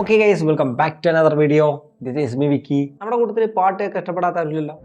Okay guys, welcome back to another video. This is me Vicky. നമ്മുടെ കൂട്ടത്തിൽ പാട്ട് കേൾക്കാൻ ഇഷ്ടപ്പെടാത്തവരില്ലല്ലോ.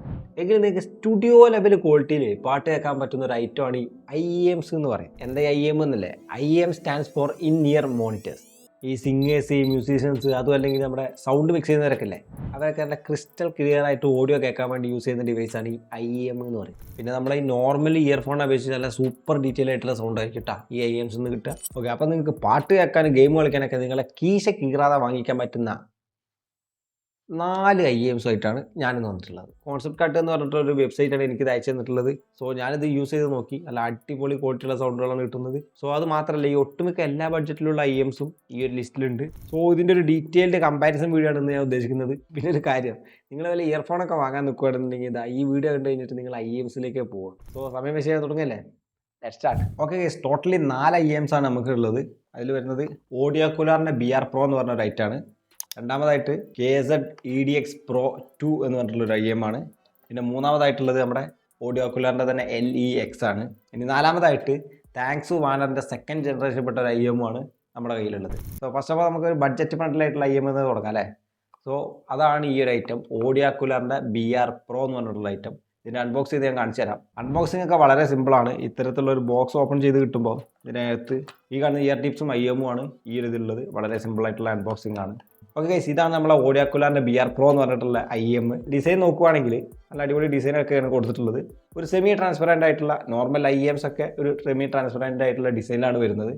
എങ്കിലും നിങ്ങൾക്ക് സ്റ്റുഡിയോ ലെവൽ ക്വാളിറ്റിയിൽ പാട്ട് കേൾക്കാൻ പറ്റുന്ന ഒരു ഐറ്റമാണ് ഈ IEMs എന്ന് പറയും. എന്താ IEM എന്നല്ലേ? IEM stands for in year monitors. ഈ സിംഗേഴ്സ്, ഈ മ്യൂസീഷ്യൻസ്, അതും അല്ലെങ്കിൽ നമ്മുടെ സൗണ്ട് മിക്സ് ചെയ്യുന്നവരൊക്കെ അല്ലേ, അവരൊക്കെ നല്ല ക്രിസ്റ്റൽ ക്ലിയർ ആയിട്ട് ഓഡിയോ കേൾക്കാൻ വേണ്ടി യൂസ് ചെയ്യുന്ന ഡിവൈസാണ് ഈ IEM എന്ന് പറയും. പിന്നെ നമ്മുടെ ഈ നോർമൽ ഇയർഫോൺ അപേക്ഷിച്ച് നല്ല സൂപ്പർ ഡീറ്റെയിൽ ആയിട്ടുള്ള സൗണ്ട് ആയിരിക്കും കേട്ടോ ഈ IEMs നിന്ന് കിട്ടുക. ഓക്കെ, അപ്പോൾ നിങ്ങൾക്ക് പാട്ട് കേൾക്കാനും ഗെയിം കളിക്കാനൊക്കെ നിങ്ങളെ കീശ കീറാതെ വാങ്ങിക്കാൻ പറ്റുന്ന 4 IEMs ആയിട്ടാണ് ഞാനിന്ന് വന്നിട്ടുള്ളത്. കോൺസെപ്റ്റ് കട്ട് എന്ന് പറഞ്ഞിട്ട് ഒരു വെബ്സൈറ്റാണ് എനിക്കിത് അയച്ചു തന്നിട്ടുള്ളത്. സോ ഞാനിത് യൂസ് ചെയ്ത് നോക്കി. നല്ല അടിപൊളി ക്വാളിറ്റിയുള്ള സൗണ്ടുകളാണ് കിട്ടുന്നത്. സോ അത് മാത്രമല്ല, ഈ ഒട്ടുമിക്ക എല്ലാ ബഡ്ജറ്റിലുള്ള IEMsഉം ഈ ഒരു ലിസ്റ്റിലുണ്ട്. സോ ഇതിൻ്റെ ഒരു ഡീറ്റെയിൽഡ് കമ്പാരിസൺ വീഡിയോ ആണെന്ന് ഞാൻ ഉദ്ദേശിക്കുന്നത്. പിന്നെ ഒരു കാര്യം, നിങ്ങൾ വല്ല ഇയർഫോണൊക്കെ വാങ്ങാൻ നിൽക്കുകയാണെന്നുണ്ടെങ്കിൽ ഇതാ ഈ വീഡിയോ കണ്ടു കഴിഞ്ഞിട്ട് നിങ്ങൾ IEMsലേക്ക് പോകും. സോ സമയം വെച്ച് ചെയ്യാൻ തുടങ്ങല്ലേ? Let's start. Okay, totally 4 IEMs ആണ് നമുക്ക് ഉള്ളത്. അതിൽ വരുന്നത് ഓഡിയോക്കുലാറിൻ്റെ BR Pro എന്ന് പറഞ്ഞ ഒരു ഐറ്റാണ്. രണ്ടാമതായിട്ട് KZ EDX Pro 2 എന്ന് പറഞ്ഞിട്ടുള്ളൊരു IEM ആണ്. പിന്നെ മൂന്നാമതായിട്ടുള്ളത് നമ്മുടെ ഓഡിയോക്കുലാറിൻ്റെ തന്നെ LEX ആണ്. ഇനി നാലാമതായിട്ട് താങ്ക്സ് വാനറിൻ്റെ സെക്കൻഡ് ജനറേഷൻപ്പെട്ട ഒരു IEM ആണ് നമ്മുടെ കയ്യിലുള്ളത്. സോ ഫസ്റ്റ് ഓഫ് ഓൾ നമുക്കൊരു ബഡ്ജറ്റ് ഫ്രണ്ട്ലായിട്ടുള്ള IEM എന്ന് തുടങ്ങാം അല്ലേ. സോ അതാണ് ഈ ഒരു ഐറ്റം, ഓഡിയോക്കുലാറിൻ്റെ BR Pro എന്ന് പറഞ്ഞിട്ടുള്ള ഐറ്റം. ഇതിൻ്റെ അൺബോക്സ് ചെയ്ത് ഞാൻ കാണിച്ചു തരാം. അൺബോക്സിംഗ് ഒക്കെ വളരെ സിമ്പിളാണ്. ഇത്തരത്തിലുള്ള ഒരു ബോക്സ് ഓപ്പൺ ചെയ്ത് കിട്ടുമ്പോൾ ഇതിനകത്ത് ഈ കാണുന്ന ഇയർ ടിപ്സും IEM ആണ് ഈ ഒരു ഇതിലുള്ളത്. വളരെ സിമ്പിളായിട്ടുള്ള അൺബോക്സിംഗ് ആണ്. ഓക്കെ ഗൈസ്, ഇതാണ് നമ്മളെ ഓഡിയോക്കുലാറിൻ്റെ BR Pro എന്ന് പറഞ്ഞിട്ടുള്ള IEM. ഡിസൈൻ നോക്കുവാണെങ്കിൽ നല്ല അടിപൊളി ഡിസൈനൊക്കെയാണ് കൊടുത്തിട്ടുള്ളത്. ഒരു സെമി ട്രാൻസ്പെറൻ്റ് ആയിട്ടുള്ള, നോർമൽ IEMs ഒക്കെ ഒരു സെമി ട്രാൻസ്പെറൻ്റ് ആയിട്ടുള്ള ഡിസൈനിലാണ് വരുന്നത്.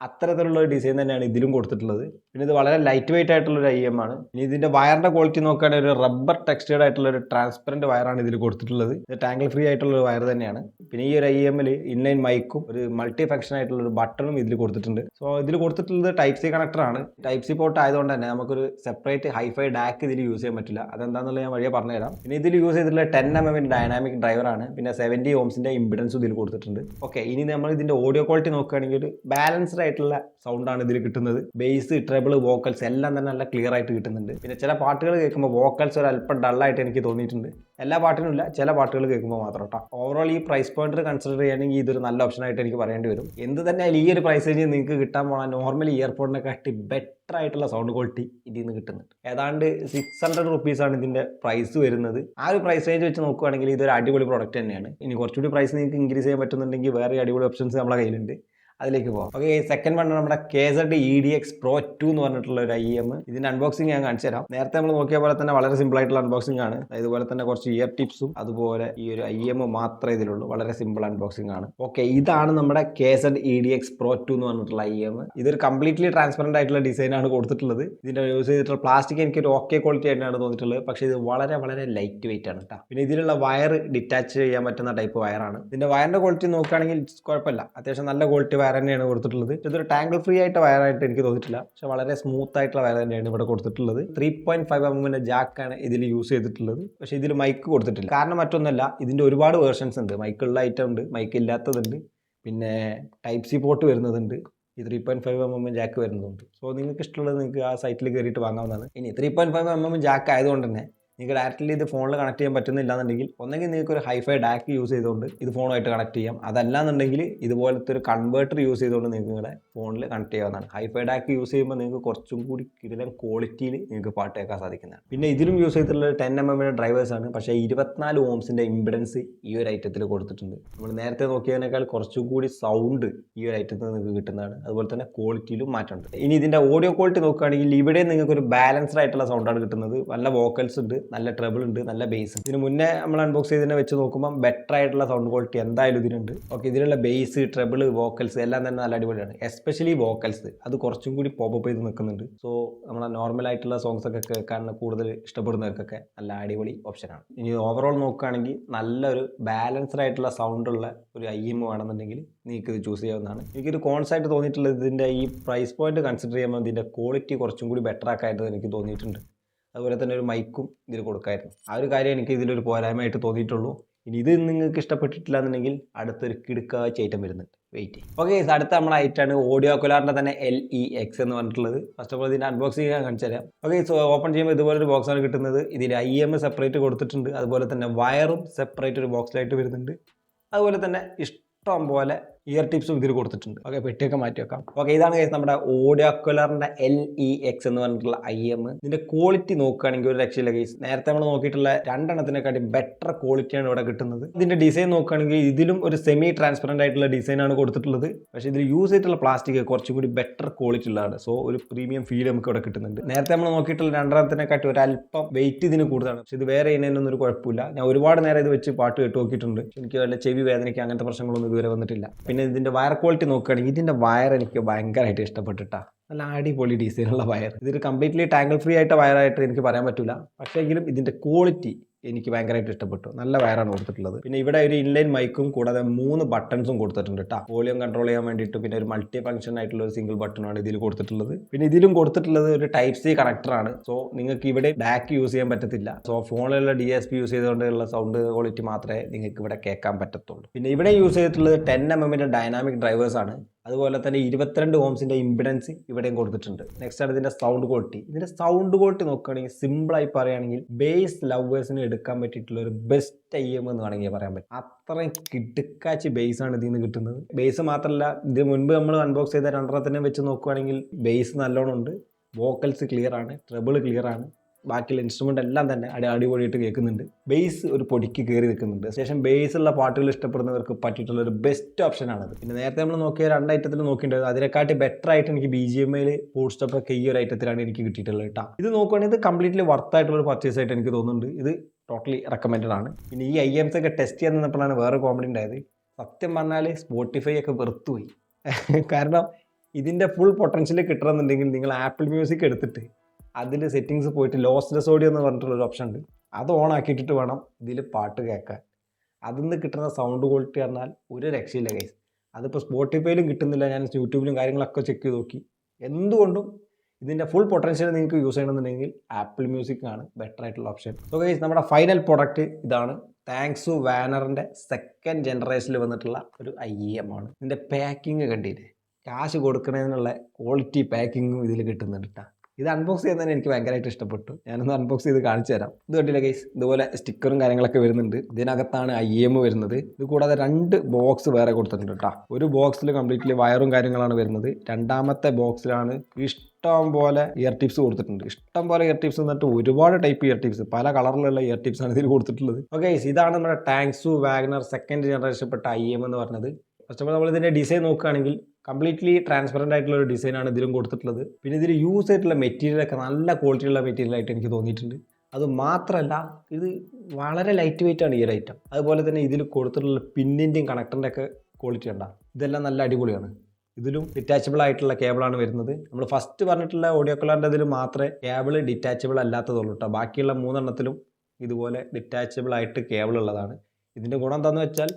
അത്തരത്തിലുള്ള ഒരു ഡിസൈൻ തന്നെയാണ് ഇതിലും കൊടുത്തിട്ടുള്ളത്. പിന്നെ ഇത് വളരെ ലൈറ്റ് വെയിറ്റ് ആയിട്ടുള്ള ഒരു IEM ആണ്. ഇനി ഇതിൻ്റെ വയറിൻ്റെ ക്വാളിറ്റി നോക്കുകയാണെങ്കിൽ ഒരു റബ്ബർ ടെക്സ്റ്റേർഡ് ആയിട്ടുള്ള ഒരു ട്രാൻസ്പെറൻറ്റ് വയറാണ് ഇതിൽ കൊടുത്തിട്ടുള്ളത്. ഇത് ടാങ്കിൾ ഫ്രീ ആയിട്ടുള്ള ഒരു വയർ തന്നെയാണ്. പിന്നെ ഈ ഒരു IEMൽ ഇൻലൈൻ മൈക്കും ഒരു മൾട്ടി ഫംഗ്ഷൻ ആയിട്ടുള്ള ഒരു ബട്ടണും ഇതിൽ കൊടുത്തിട്ടുണ്ട്. സോ ഇതിൽ കൊടുത്തിട്ടുള്ളത് Type-C കണക്ടറാണ്. Type-C പോർട്ട് ആയതുകൊണ്ട് തന്നെ നമുക്കൊരു സെപ്പറേറ്റ് ഹൈഫൈ ഡാക്ക് ഇതിൽ യൂസ് ചെയ്യാൻ പറ്റില്ല. അതെന്താണെന്നുള്ളത് ഞാൻ വഴിയെ പറഞ്ഞുതരാം. പിന്നെ ഇതിൽ യൂസ് ചെയ്തിട്ടുള്ള 10mm ഡൈനാമിക് ഡ്രൈവറാണ്. പിന്നെ 70 ohmsന്റെ ഇമ്പിഡൻസും ഇതിൽ കൊടുത്തിട്ടുണ്ട്. ഓക്കെ, ഇനി നമ്മൾ ഇതിൻ്റെ ഓഡിയോ ക്വാളിറ്റി നോക്കുകയാണെങ്കിൽ ഒരു ബാലൻസ്ഡ് ആയിട്ടുള്ള സൗണ്ടാണ് ഇതിൽ കിട്ടുന്നത്. ബേസ്, ട്രെബിൾ, വോക്കൽസ് എല്ലാം തന്നെ നല്ല ക്ലിയർ ആയിട്ട് കിട്ടുന്നുണ്ട്. പിന്നെ ചില പാട്ടുകൾ കേൾക്കുമ്പോൾ വോക്കൽസ് ഒരു അല്പം ഡള്ളായിട്ട് എനിക്ക് തോന്നിയിട്ടുണ്ട്. എല്ലാ പാട്ടിനും ഇല്ല, ചില പാട്ടുകൾ കേൾക്കുമ്പോൾ മാത്രം കേട്ടോ. ഓവറോൾ ഈ പ്രൈസ് പോയിന്റ് കൺസിഡർ ചെയ്യുകയാണെങ്കിൽ ഇതൊരു നല്ല ഓപ്ഷൻ ആയിട്ട് എനിക്ക് പറയേണ്ടി വരും. എന്ത് തന്നെ ഈ ഒരു പ്രൈസ് റേഞ്ചിൽ നിങ്ങൾക്ക് കിട്ടാൻ പോകണം നോർമൽ ഇയർഫോണിനെക്കാട്ടി ബെറ്റർ ആയിട്ടുള്ള സൗണ്ട് ക്വാളിറ്റി ഇതിൽ നിന്ന് കിട്ടുന്നുണ്ട്. ഏതാണ്ട് 600 റുപ്പീസാണ് ഇതിൻ്റെ പ്രൈസ് വരുന്നത്. ആ ഒരു പ്രൈസ് റേഞ്ച് വെച്ച് നോക്കുകയാണെങ്കിൽ ഇതൊരു അടിപൊളി പ്രോഡക്റ്റ് തന്നെയാണ്. ഇനി കുറച്ചുകൂടി പ്രൈസ് നിങ്ങൾക്ക് ഇൻക്രീസ് ചെയ്യാൻ പറ്റുന്നുണ്ടെങ്കിൽ വേറെ അടിപൊളി ഓപ്ഷൻസ് നമ്മുടെ കയ്യിലുണ്ട്, അതിലേക്ക് പോകാം. ഓക്കെ, സെക്കൻഡ് വൺ നമ്മുടെ KZ EDX Pro 2 എന്ന് പറഞ്ഞിട്ടുള്ള ഒരു IEM. ഇതിന്റെ അൺബോക്സിംഗ് ഞാൻ കാണിച്ചു തരാം. നേരത്തെ നമ്മൾ നോക്കിയ പോലെ തന്നെ വളരെ സിമ്പിൾ ആയിട്ടുള്ള അൺബോക്സിംഗ് ആണ്. അതുപോലെ തന്നെ കുറച്ച് ഇയർ ടിപ്സും അതുപോലെ ഈ ഒരു IEM മാത്രമേ ഇതിലുള്ളൂ. വളരെ സിമ്പിൾ അൺബോക്സിംഗ് ആണ്. ഓക്കെ, ഇതാണ് നമ്മുടെ KZ EDX Pro 2 എന്ന് പറഞ്ഞിട്ടുള്ള IEM. ഇതൊരു കംപ്ലീറ്റ്ലി ട്രാൻസ്പെറന്റ് ആയിട്ടുള്ള ഡിസൈൻ ആണ് കൊടുത്തിട്ടുള്ളത്. ഇതിന്റെ യൂസ് ചെയ്തിട്ടുള്ള പ്ലാസ്റ്റിക് എനിക്ക് ഒരു ഓക്കെ ക്വാളിറ്റി ആയിട്ടാണ് തോന്നിയിട്ടുള്ളത്. പക്ഷേ ഇത് വളരെ വളരെ ലൈറ്റ് വെയിറ്റ് ആണ് കേട്ടോ. പിന്നെ ഇതിലുള്ള വയർ ഡിറ്റാച്ച് ചെയ്യാൻ പറ്റുന്ന ടൈപ്പ് വയറാണ്. ഇതിന്റെ വയറിന്റെ ക്വാളിറ്റി നോക്കുകയാണെങ്കിൽ കുഴപ്പമില്ല, അത്യാവശ്യം നല്ല ക്വാളിറ്റി വയർ തന്നെയാണ് കൊടുത്തിട്ടുള്ളത്. ഇതൊരു ടാങ്കിൾ ഫ്രീ ആയിട്ട് വയറായിട്ട് എനിക്ക് തോന്നിയിട്ടില്ല, പക്ഷെ വളരെ സ്മൂത്ത് ആയിട്ടുള്ള വയർ തന്നെയാണ് ഇവിടെ കൊടുത്തിട്ടുള്ളത്. 3.5mm ജാക്കാണ് ഇതിൽ യൂസ് ചെയ്തിട്ടുള്ളത്. പക്ഷേ ഇതിൽ മൈക്ക് കൊടുത്തിട്ടില്ല. കാരണം മറ്റൊന്നല്ല, ഇതിന്റെ ഒരുപാട് വേർഷൻസ് ഉണ്ട്. മൈക്കുള്ള ഐറ്റം ഉണ്ട്, മൈക്ക് ഇല്ലാത്തതുണ്ട്, പിന്നെ Type-C പോർട്ട് വരുന്നതുണ്ട്, ഈ 3.5mm ജാക്ക് വരുന്നതുണ്ട്. സോ നിങ്ങൾക്ക് ഇഷ്ടമുള്ളത് നിങ്ങൾക്ക് ആ സൈറ്റിൽ കയറിയിട്ട് വാങ്ങാവുന്നതാണ്. ഇനി 3.5mm ജാക്ക് ആയതുകൊണ്ട് തന്നെ നിങ്ങൾക്ക് ഡയറക്റ്റ്ലി ഇത് ഫോണിൽ കണക്ട് ചെയ്യാൻ പറ്റുന്നില്ല എന്നുണ്ടെങ്കിൽ ഒന്നെങ്കിൽ നിങ്ങൾക്ക് ഒരു ഹൈഫൈ ഡാക്ക് യൂസ് ചെയ്തുകൊണ്ട് ഇത് ഫോണുമായിട്ട് കണക്ട് ചെയ്യാം. അതല്ലാന്നുണ്ടെങ്കിൽ ഇതുപോലത്തെ ഒരു കൺവേർട്ടർ യൂസ് ചെയ്തുകൊണ്ട് നിങ്ങൾക്ക് നിങ്ങളുടെ ഫോണിൽ കണക്ട് ചെയ്യാവുന്നതാണ്. ഹൈഫൈ ഡാക്ക് യൂസ് ചെയ്യുമ്പോൾ നിങ്ങൾക്ക് കുറച്ചും കൂടി കിടിലൻ ക്വാളിറ്റിയിൽ നിങ്ങൾക്ക് പാട്ട് കേൾക്കാൻ സാധിക്കുന്നതാണ്. പിന്നെ ഇതിലും യൂസ് ചെയ്തിട്ടുള്ള 10mm ഡ്രൈവേഴ്സ് ആണ്. പക്ഷേ 24 ohmsന്റെ ഇമ്പിഡൻസ് ഈ ഒരു ഐറ്റത്തിൽ കൊടുത്തിട്ടുണ്ട്. നമ്മൾ നേരത്തെ നോക്കിയതിനേക്കാൾ കുറച്ചും കൂടി സൗണ്ട് ഈ ഒരു ഐറ്റത്തിൽ നിങ്ങൾക്ക് കിട്ടുന്നതാണ്. അതുപോലെ തന്നെ ക്വാളിറ്റിയിലും മാറ്റമുണ്ട്. ഇനി ഇതിൻ്റെ ഓഡിയോ ക്വാളിറ്റി നോക്കുകയാണെങ്കിൽ ഇവിടെ നിങ്ങൾക്ക് ഒരു ബാലൻസ്ഡ് ആയിട്ടുള്ള സൗണ്ടാണ് കിട്ടുന്നത്. നല്ല വോക്കൽസ് ഉണ്ട്, നല്ല ട്രബിൾ ഉണ്ട്, നല്ല ബേസ് ഉണ്ട്. ഇതിന് മുന്നേ നമ്മൾ അൺബോക്സ് ചെയ്തതിനെ വെച്ച് നോക്കുമ്പോൾ ബെറ്റർ ആയിട്ടുള്ള സൗണ്ട് ക്വാളിറ്റി എന്തായാലും ഇതിനുണ്ട്. ഓക്കെ, ഇതിലുള്ള ബേസ്, ട്രബിൾ, വോക്കൽസ് എല്ലാം തന്നെ നല്ല അടിപൊളിയാണ്. എസ്പെഷ്യലി വോക്കൽസ് അത് കുറച്ചും കൂടി പോപ്പ് ചെയ്ത് നിൽക്കുന്നുണ്ട്. സോ നമ്മളെ നോർമൽ ആയിട്ടുള്ള സോങ്സ് ഒക്കെ കേൾക്കാൻ കൂടുതൽ ഇഷ്ടപ്പെടുന്നവർക്കൊക്കെ നല്ല അടിപൊളി ഓപ്ഷനാണ്. ഇനി ഓവറോൾ നോക്കുകയാണെങ്കിൽ നല്ലൊരു ബാലൻസ്ഡ് ആയിട്ടുള്ള സൗണ്ടുള്ള ഒരു IEM വേണമെന്നുണ്ടെങ്കിൽ നിങ്ങൾക്ക് ഇത് ചൂസ് ചെയ്യാവുന്നതാണ്. എനിക്കൊരു കോൺസ് ആയിട്ട് തോന്നിയിട്ടുള്ളത് ഇതിൻ്റെ ഈ പ്രൈസ് പോയിന്റ് കൺസിഡർ ചെയ്യുമ്പോൾ ഇതിൻ്റെ ക്വാളിറ്റി കുറച്ചും കൂടി ബെറ്റർ ആക്കായിട്ട് എനിക്ക് തോന്നിയിട്ടുണ്ട്. അതുപോലെ തന്നെ ഒരു മൈക്കും ഇതിൽ കൊടുക്കായിരുന്നു. ആ ഒരു കാര്യം എനിക്ക് ഇതിലൊരു പോരായ്മയായിട്ട് തോന്നിയിട്ടുള്ളൂ. ഇനി ഇത് നിങ്ങൾക്ക് ഇഷ്ടപ്പെട്ടിട്ടില്ല എന്നുണ്ടെങ്കിൽ അടുത്തൊരു കിടുക്കാഴ്ച ഐറ്റം വരുന്നുണ്ട്, വെയിറ്റ് ചെയ്യും. ഓക്കെ, അടുത്ത നമ്മുടെ ഐറ്റാണ് ഓഡിയോക്കുലാറിൻ്റെ തന്നെ LEX എന്ന് പറഞ്ഞിട്ടുള്ളത്. ഫസ്റ്റ് ഓഫ് ഓൾ ഇതിൻ്റെ അൺബോക്സിംഗ് ഞാൻ കാണിച്ചു തരാം. ഓക്കെ, സോ ഓപ്പൺ ചെയ്യുമ്പോൾ ഇതുപോലൊരു ബോക്സാണ് കിട്ടുന്നത്. ഇതിൽ IEM സെപ്പറേറ്റ് കൊടുത്തിട്ടുണ്ട്, അതുപോലെ തന്നെ വയറും സെപ്പറേറ്റ് ഒരു ബോക്സിലായിട്ട് വരുന്നുണ്ട്. അതുപോലെ തന്നെ ഇഷ്ടം പോലെ ഇയർ ടിപ്സും ഇതിൽ കൊടുത്തിട്ടുണ്ട്. ഓക്കെ, പെട്ടിയൊക്കെ മാറ്റി വെക്കാം. ഓക്കെ, ഇതാണ് guys നമ്മുടെ ഓഡിയോക്കുലറിന്റെ LEX എന്ന് പറഞ്ഞിട്ടുള്ള IM. ഇതിന്റെ ക്വാളിറ്റി നോക്കുകയാണെങ്കിൽ ഒരു രക്ഷയില്ല ഗൈസ്. നേരത്തെ നമ്മൾ നോക്കിയിട്ടുള്ള രണ്ടെണ്ണത്തിനെക്കാട്ടി ബെറ്റർ ക്വാളിറ്റിയാണ് ഇവിടെ കിട്ടുന്നത്. ഇതിന്റെ ഡിസൈൻ നോക്കുകയാണെങ്കിൽ ഇതിലും ഒരു സെമി ട്രാൻസ്പെറന്റ് ആയിട്ടുള്ള ഡിസൈൻ ആണ് കൊടുത്തിട്ടുള്ളത്. പക്ഷേ ഇതിൽ യൂസ് ചെയ്തിട്ടുള്ള പ്ലാസ്റ്റിക് കുറച്ചും കൂടി ബെറ്റർ ക്വാളിറ്റി ഉള്ളതാണ്. സോ ഒരു പ്രീമിയം ഫീൽ നമുക്ക് ഇവിടെ കിട്ടുന്നുണ്ട്. നേരത്തെ നമ്മൾ നോക്കിയിട്ടുള്ള രണ്ടെണ്ണത്തിനെക്കാട്ടി ഒരു അല്പം വെയിറ്റ് ഇതിന് കൂടുതലാണ്. പക്ഷെ ഇത് വേറെ ചെയ്യുന്നതിനൊന്നും ഒരു കുഴപ്പമില്ല. ഞാൻ ഒരുപാട് നേരം ഇത് വെച്ച് പാട്ട് കേട്ട് നോക്കിയിട്ടുണ്ട്. എനിക്ക് വല്ല ചെവി വേദനയ്ക്ക് അങ്ങനത്തെ പ്രശ്നങ്ങളൊന്നും ഇതുവരെ വന്നിട്ടില്ല. പിന്നെ ഇതിന്റെ വയർ ക്വാളിറ്റി നോക്കുകയാണെങ്കിൽ ഇതിന്റെ വയർ എനിക്ക് ഭയങ്കരമായിട്ട് ഇഷ്ടപ്പെട്ടിട്ടാ. നല്ല അടിപൊളി ഡിസൈനുള്ള വയർ. ഇതൊരു കംപ്ലീറ്റ്ലി ടാങ്കിൾ ഫ്രീ ആയിട്ട് വയറായിട്ട് എനിക്ക് പറയാൻ പറ്റില്ല. പക്ഷേ എങ്കിലും ഇതിന്റെ ക്വാളിറ്റി എനിക്ക് ഭയങ്കരമായിട്ട് ഇഷ്ടപ്പെട്ടു. നല്ല വയറാണ് കൊടുത്തിട്ടുള്ളത്. പിന്നെ ഇവിടെ ഒരു ഇൻലൈൻ മൈക്കും കൂടാതെ 3 ബട്ടൺസും കൊടുത്തിട്ടുണ്ട് കേട്ടോ. വോളിയം കൺട്രോൾ ചെയ്യാൻ വേണ്ടിയിട്ട്. പിന്നെ ഒരു മൾട്ടി ഫംഗ്ഷൻ ആയിട്ടുള്ള ഒരു സിംഗിൾ ബട്ടണാണ് ഇതിൽ കൊടുത്തിട്ടുള്ളത്. പിന്നെ ഇതിലും കൊടുത്തിട്ടുള്ളത് ഒരു ടൈപ്പ് സി കണക്ടറാണ്. സോ നിങ്ങൾക്ക് ഇവിടെ ബാക്ക് യൂസ് ചെയ്യാൻ പറ്റത്തില്ല. സോ ഫോണിലുള്ള DSP യൂസ് ചെയ്തുകൊണ്ടുള്ള സൗണ്ട് ക്വാളിറ്റി മാത്രമേ നിങ്ങൾക്ക് ഇവിടെ കേൾക്കാൻ പറ്റത്തുള്ളൂ. പിന്നെ ഇവിടെ യൂസ് ചെയ്തിട്ടുള്ളത് 10mm ഡൈനാമിക് ഡ്രൈവേഴ്സ് ആണ്. അതുപോലെ തന്നെ 22 ഓംസിന്റെ ഇമ്പിഡൻസ് ഇവിടെയും കൊടുത്തിട്ടുണ്ട്. നെക്സ്റ്റ് ആണ് ഇതിന്റെ സൗണ്ട് ക്വാളിറ്റി. ഇതിന്റെ സൗണ്ട് ക്വാളിറ്റി നോക്കുകയാണെങ്കിൽ സിമ്പിളായി പറയുകയാണെങ്കിൽ ബേസ് ലവേഴ്സിന് എടുക്കാൻ പറ്റിയിട്ടുള്ള ഒരു ബെസ്റ്റ് IM എന്ന് വേണമെങ്കിൽ പറയാൻ പറ്റും. അത്രയും കിടുക്കാച്ച് ബേസ് ആണ് ഇതിൽ നിന്ന് കിട്ടുന്നത്. ബേസ് മാത്രമല്ല, ഇതിന് മുൻപ് നമ്മൾ അൺബോക്സ് ചെയ്ത രണ്ടെണ്ണത്തിനെ വെച്ച് നോക്കുകയാണെങ്കിൽ ബേസ് നല്ലോണം ഉണ്ട്. വോക്കൽസ് ക്ലിയർ ആണ്, ട്രബിൾ ക്ലിയർ ആണ്. ബാക്കിയുള്ള ഇൻസ്ട്രുമെന്റ് എല്ലാം തന്നെ അടിപൊളിയായിട്ട് കേൾക്കുന്നുണ്ട്. ബേസ് ഒരു പൊടിക്ക് കയറി നിൽക്കുന്നുണ്ട്. ശേഷം ബേസ് ഉള്ള പാട്ടുകൾ ഇഷ്ടപ്പെടുന്നവർക്ക് പറ്റിയിട്ടുള്ള ഒരു ബെസ്റ്റ് ഓപ്ഷനാണത്. പിന്നെ നേരത്തെ നമ്മൾ നോക്കിയ 2 ഐറ്റത്തിൽ നോക്കിയിട്ടുണ്ട്. അതിനെക്കാട്ടി ബെറ്റർ ആയിട്ട് എനിക്ക് BGMയിൽ ഫുൾ സ്റ്റോപ്പ് ഒക്കെ ഈ ഒരു ഐറ്റത്തിലാണ് എനിക്ക് കിട്ടിയിട്ടുള്ളത് കേട്ടോ. ഇത് നോക്കുകയാണെങ്കിൽ ഇത് കംപ്ലീറ്റ്ലി വർത്ത് ആയിട്ടുള്ള ഒരു പർച്ചേസ് ആയിട്ട് എനിക്ക് തോന്നുന്നുണ്ട്. ഇത് ടോട്ടലി റെക്കമെൻഡഡ് ആണ്. പിന്നെ ഈ IMs ഒക്കെ ടെസ്റ്റ് ചെയ്യാൻ നിന്നപ്പോഴാണ് വേറെ കോമഡി ഉണ്ടായത്. സത്യം പറഞ്ഞാൽ സ്പോട്ടിഫൈ ഒക്കെ വെറുത്തുപോയി. കാരണം ഇതിൻ്റെ ഫുൾ പൊട്ടൻഷ്യൽ കിട്ടണമെന്നുണ്ടെങ്കിൽ നിങ്ങൾ ആപ്പിൾ മ്യൂസിക് എടുത്തിട്ട് അതിൽ സെറ്റിങ്സ് പോയിട്ട് ലോസ്ലെസ് ഓഡിയോ എന്ന് പറഞ്ഞിട്ടുള്ളൊരു ഓപ്ഷൻ ഉണ്ട്. അത് ഓൺ ആക്കിയിട്ടിട്ട് വേണം ഇതിൽ പാട്ട് കേൾക്കാൻ. അതിൽ നിന്ന് കിട്ടുന്ന സൗണ്ട് ക്വാളിറ്റി പറഞ്ഞാൽ ഒരു രക്ഷയില്ല ഗൈസ്. അതിപ്പോൾ സ്പോട്ടിഫൈയിലും കിട്ടുന്നില്ല. ഞാൻ യൂട്യൂബിലും കാര്യങ്ങളൊക്കെ ചെക്ക് ചെയ്ത് നോക്കി. എന്തുകൊണ്ടും ഇതിൻ്റെ ഫുൾ പൊട്ടൻഷ്യൽ നിങ്ങൾക്ക് യൂസ് ചെയ്യണമെന്നുണ്ടെങ്കിൽ ആപ്പിൾ മ്യൂസിക് ആണ് ബെറ്റർ ആയിട്ടുള്ള ഓപ്ഷൻ. സോ ഗൈസ്, നമ്മുടെ ഫൈനൽ പ്രോഡക്റ്റ് ഇതാണ്. താങ്ക്സ് വാനറിൻ്റെ 2nd ജനറേഷനിൽ വന്നിട്ടുള്ള ഒരു IM ആണ്. ഇതിൻ്റെ പാക്കിങ് കണ്ടില്ലേ, കാശ് കൊടുക്കുന്നതിനുള്ള ക്വാളിറ്റി പാക്കിങ്ങും ഇതിൽ കിട്ടുന്നുണ്ട് കേട്ടോ. ഇത് അൺബോക്സ് ചെയ്യാൻ തന്നെ എനിക്ക് ഭയങ്കരമായിട്ട് ഇഷ്ടപ്പെട്ടു. ഞാനൊന്ന് അൺബോക്സ് ചെയ്ത് കാണിച്ചു തരാം. ഇത് കണ്ടില്ല ഗൈസ്, ഇതുപോലെ സ്റ്റിക്കറും കാര്യങ്ങളൊക്കെ വരുന്നുണ്ട്. ഇതിനകത്താണ് IM വരുന്നത്. ഇത് കൂടാതെ 2 ബോക്സ് വേറെ കൊടുത്തിട്ടുണ്ട് കേട്ടോ. ഒരു ബോക്സിൽ കംപ്ലീറ്റ്ലി വയറും കാര്യങ്ങളാണ് വരുന്നത്. രണ്ടാമത്തെ ബോക്സിലാണ് ഇഷ്ടം പോലെ ഇയർ ടിപ്സ് കൊടുത്തിട്ടുണ്ട്. ഇഷ്ടം പോലെ ഇയർ ടിപ്സ് എന്നിട്ട് ഒരുപാട് ടൈപ്പ് ഇയർ ടിപ്സ്, പല കളറിലുള്ള ഇയർ ടിപ്സ് ആണ് ഇതിൽ കൊടുത്തിട്ടുള്ളത്. ഓക്കെ, ഇതാണ് നമ്മുടെ താങ്ക്സ് വാഗ്നർ 2nd ജനറേഷൻപ്പെട്ട IM എന്ന് പറഞ്ഞത്. ഫസ്റ്റ് ഓഫ് ഓൾ നമ്മൾ ഇതിൻ്റെ ഡിസൈൻ നോക്കുകയാണെങ്കിൽ കംപ്ലീറ്റ്ലി ട്രാൻസ്പെറൻ്റ് ആയിട്ടുള്ള ഒരു ഡിസൈനാണ് ഇതിലും കൊടുത്തിട്ടുള്ളത്. പിന്നെ ഇതിൽ യൂസ് ചെയ്തിട്ടുള്ള മെറ്റീരിയലൊക്കെ നല്ല ക്വാളിറ്റിയുള്ള മെറ്റീരിയലായിട്ട് എനിക്ക് തോന്നിയിട്ടുണ്ട്. അത് മാത്രമല്ല, ഇത് വളരെ ലൈറ്റ് വെയിറ്റ് ആണ് ഈ ഒരു ഐറ്റം. അതുപോലെ തന്നെ ഇതിൽ കൊടുത്തിട്ടുള്ള പിന്നിൻ്റെയും കണക്ടറിൻ്റെ ഒക്കെ ക്വാളിറ്റി ഉണ്ടാകും. ഇതെല്ലാം നല്ല അടിപൊളിയാണ്. ഇതിലും ഡിറ്റാച്ചബിൾ ആയിട്ടുള്ള കേബിളാണ് വരുന്നത്. നമ്മൾ ഫസ്റ്റ് പറഞ്ഞിട്ടുള്ള ഓഡിയോക്കുലറിൻ്റെ ഇതിൽ മാത്രമേ കേബിൾ ഡിറ്റാച്ചബിൾ അല്ലാത്തതുള്ളൂ കേട്ടോ. ബാക്കിയുള്ള 3 എണ്ണത്തിലും ഇതുപോലെ ഡിറ്റാച്ചബിൾ ആയിട്ട് കേബിൾ ഉള്ളതാണ്. ഇതിൻ്റെ ഗുണം എന്താണെന്ന് വെച്ചാൽ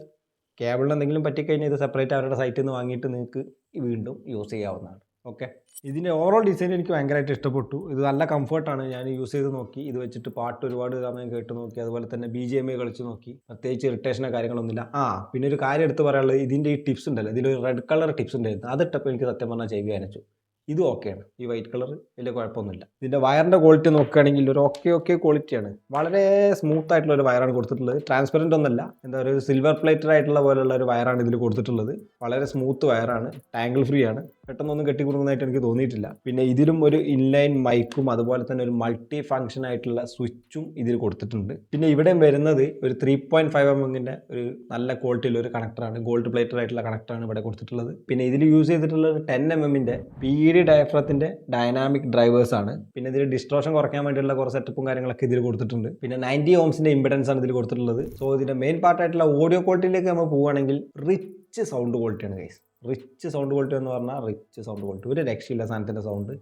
കേബിളിന് എന്തെങ്കിലും പറ്റിക്കഴിഞ്ഞാൽ ഇത് സെപ്പറേറ്റ് അവരുടെ സൈറ്റിൽ നിന്ന് വാങ്ങിയിട്ട് നിങ്ങൾക്ക് വീണ്ടും യൂസ് ചെയ്യാവുന്നതാണ്. ഓക്കെ, ഇതിൻ്റെ ഓവറോൾ ഡിസൈൻ എനിക്ക് ഭയങ്കരമായിട്ട് ഇഷ്ടപ്പെട്ടു. ഇത് നല്ല കംഫർട്ടാണ്. ഞാൻ യൂസ് ചെയ്ത് നോക്കി. ഇത് വെച്ചിട്ട് പാട്ട് ഒരുപാട് സമയം കേട്ട് നോക്കി. അതുപോലെ തന്നെ BGM കളിച്ച് നോക്കി. പ്രത്യേകിച്ച് ഇറിറ്റേഷനോ കാര്യങ്ങളൊന്നുമില്ല. പിന്നെ ഒരു കാര്യം എടുത്ത് പറയാനുള്ളത്, ഇതിൻ്റെ ഈ ടിപ്സ് ഉണ്ടല്ലോ, ഇതിലൊരു റെഡ് കളർ ടിപ്സ് ഉണ്ടായിരുന്നു. അതിട്ടപ്പോൾ എനിക്ക് സത്യം പറഞ്ഞാൽ ചെവി വേദനിച്ചു. ഇത് ഓക്കെയാണ്. ഈ വൈറ്റ് കളർ വലിയ കുഴപ്പമൊന്നുമില്ല. ഇതിൻ്റെ വയറിൻ്റെ ക്വാളിറ്റി നോക്കുകയാണെങ്കിൽ ഒരു ഓക്കെ ക്വാളിറ്റിയാണ്. വളരെ സ്മൂത്ത് ആയിട്ടുള്ള ഒരു വയറാണ് കൊടുത്തിട്ടുള്ളത്. ട്രാൻസ്പെറൻ്റ് ഒന്നല്ല, എന്താ ഒരു സിൽവർ പ്ലേറ്റഡ് ആയിട്ടുള്ള പോലെയുള്ള ഒരു വയറാണ് ഇതിൽ കൊടുത്തിട്ടുള്ളത്. വളരെ സ്മൂത്ത് വയറാണ്, ടാങ്കിൾ ഫ്രീ ആണ്. പെട്ടെന്നൊന്നും കെട്ടിക്കുടുന്നതായിട്ട് എനിക്ക് തോന്നിയിട്ടില്ല. പിന്നെ ഇതിലും ഒരു ഇൻലൈൻ മൈക്കും അതുപോലെ തന്നെ ഒരു മൾട്ടി ഫംഗ്ഷൻ ആയിട്ടുള്ള സ്വിച്ചും ഇതിൽ കൊടുത്തിട്ടുണ്ട്. പിന്നെ ഇവിടെ വരുന്നത് ഒരു 3.5mm ഒരു നല്ല ക്വാളിറ്റിയുള്ള ഒരു കണക്ടറാണ്. ഗോൾഡ് പ്ലേറ്റഡ് ആയിട്ടുള്ള കണക്ടറാണ് ഇവിടെ കൊടുത്തിട്ടുള്ളത്. പിന്നെ ഇതിൽ യൂസ് ചെയ്തിട്ടുള്ള ഒരു 10mm PD ഡയഫ്രത്തിന്റെ ഡൈനാമിക് ഡ്രൈവേഴ്സ് ആണ്. പിന്നെ ഇതിൽ ഡിസ്ട്രോഷൻ കുറയ്ക്കാൻ വേണ്ടിയുള്ള കുറച്ച് സെറ്റപ്പും കാര്യങ്ങളൊക്കെ ഇതിൽ കൊടുത്തിട്ടുണ്ട്. പിന്നെ 90 ഓംസിന്റെ ഇമ്പിഡൻസ് ആണ് ഇതിൽ കൊടുത്തിട്ടുള്ളത്. സോ ഇതിന്റെ മെയിൻ പാർട്ടായിട്ടുള്ള ഓഡിയോ ക്വാളിറ്റിയിലേക്ക് നമ്മൾ പോവുകയാണെങ്കിൽ റിച്ച് സൗണ്ട് ക്വാളിറ്റിയാണ് ഗൈസ്. റിച്ച് സൗണ്ട് ക്വാളിറ്റി എന്ന് പറഞ്ഞാൽ റിച്ച് സൗണ്ട് ക്വാളിറ്റി. ഒരു രക്ഷയില്ല സാധനത്തിൻ്റെ സൗണ്ട്.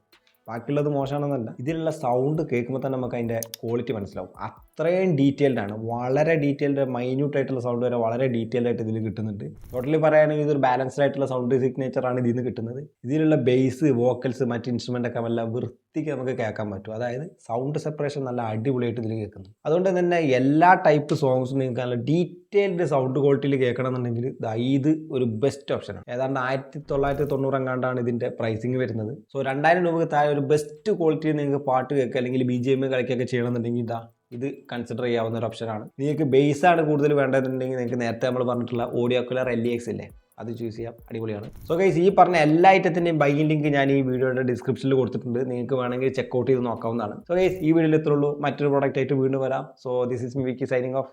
ബാക്കിയുള്ളത് മോശമാണെന്നല്ല, ഇതിലുള്ള സൗണ്ട് കേൾക്കുമ്പോൾ തന്നെ നമുക്ക് അതിൻ്റെ ക്വാളിറ്റി മനസ്സിലാവും. അത്രയും ഡീറ്റെയിൽഡ് ആണ്. വളരെ ഡീറ്റെയിൽഡ്, മൈന്യൂട്ട് ആയിട്ടുള്ള സൗണ്ട് വരെ വളരെ ഡീറ്റെയിൽഡ് ആയിട്ട് ഇതിൽ കിട്ടുന്നുണ്ട്. ടോട്ടലി പറയുകയാണെങ്കിൽ ഇതൊരു ബാലൻസ്ഡ് ആയിട്ടുള്ള സൗണ്ട് സിഗ്നേച്ചറാണ് ഇതിൽ നിന്ന് കിട്ടുന്നത്. ഇതിലുള്ള ബേസ്, വോക്കൽസ്, മറ്റ് ഇൻസ്ട്രുമെൻ്റ് ഒക്കെ നല്ല വൃത്തിക്ക് നമുക്ക് കേൾക്കാൻ പറ്റും. അതായത് സൗണ്ട് സെപ്പറേഷൻ നല്ല അടിപൊളിയായിട്ട് ഇതിൽ കേൾക്കുന്നു. അതുകൊണ്ട് തന്നെ എല്ലാ ടൈപ്പ് സോങ്സും നിങ്ങൾക്ക് നല്ല ഡീറ്റെയിൽഡ് സൗണ്ട് ക്വാളിറ്റിയിൽ കേൾക്കണമെന്നുണ്ടെങ്കിൽ ഇത് ഒരു ബെസ്റ്റ് ഓപ്ഷനാണ്. ഏതാണ്ട് 1990 എങ്ങാണ്ടാണ് ഇതിൻ്റെ പ്രൈസിങ് വരുന്നത്. സോ 2000 രൂപയ്ക്ക് താഴെ ഒരു ബെസ്റ്റ് ക്വാളിറ്റിയിൽ നിങ്ങൾക്ക് പാട്ട് കേൾക്കുക അല്ലെങ്കിൽ BGM കളിക്കുകയൊക്കെ ചെയ്യണമെന്നുണ്ടെങ്കിൽ ഇത് കൺസിഡർ ചെയ്യാവുന്ന ഒരു ഓപ്ഷനാണ്. നിങ്ങൾക്ക് ബേസ് ആണ് കൂടുതൽ വേണ്ടതെന്നുണ്ടെങ്കിൽ നിങ്ങൾക്ക് നേരത്തെ നമ്മൾ പറഞ്ഞിട്ടുള്ള ഓഡിയോക്കുലർ LEX ഇല്ലേ, അത് ചൂസ് ചെയ്യാം, അടിപൊളിയാണ്. സോ ഗൈസ്, ഈ പറഞ്ഞ എല്ലാ ഐറ്റത്തിൻ്റെയും ബൈയിങ് ലിങ്ക് ഞാൻ ഈ വീഡിയോയുടെ ഡിസ്ക്രിപ്ഷനിൽ കൊടുത്തിട്ടുണ്ട്, നിങ്ങൾക്ക് വേണമെങ്കിൽ ചെക്കൗട്ട് ചെയ്ത് നോക്കാവുന്നതാണ്. സോ ഗൈസ്, ഈ വീഡിയോയിൽ ഇത്രേ ഉള്ളൂ. മറ്റൊരു പ്രോഡക്റ്റ് ആയിട്ട് വീണ്ടും വരാം. So this is me Vicky signing off.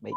By.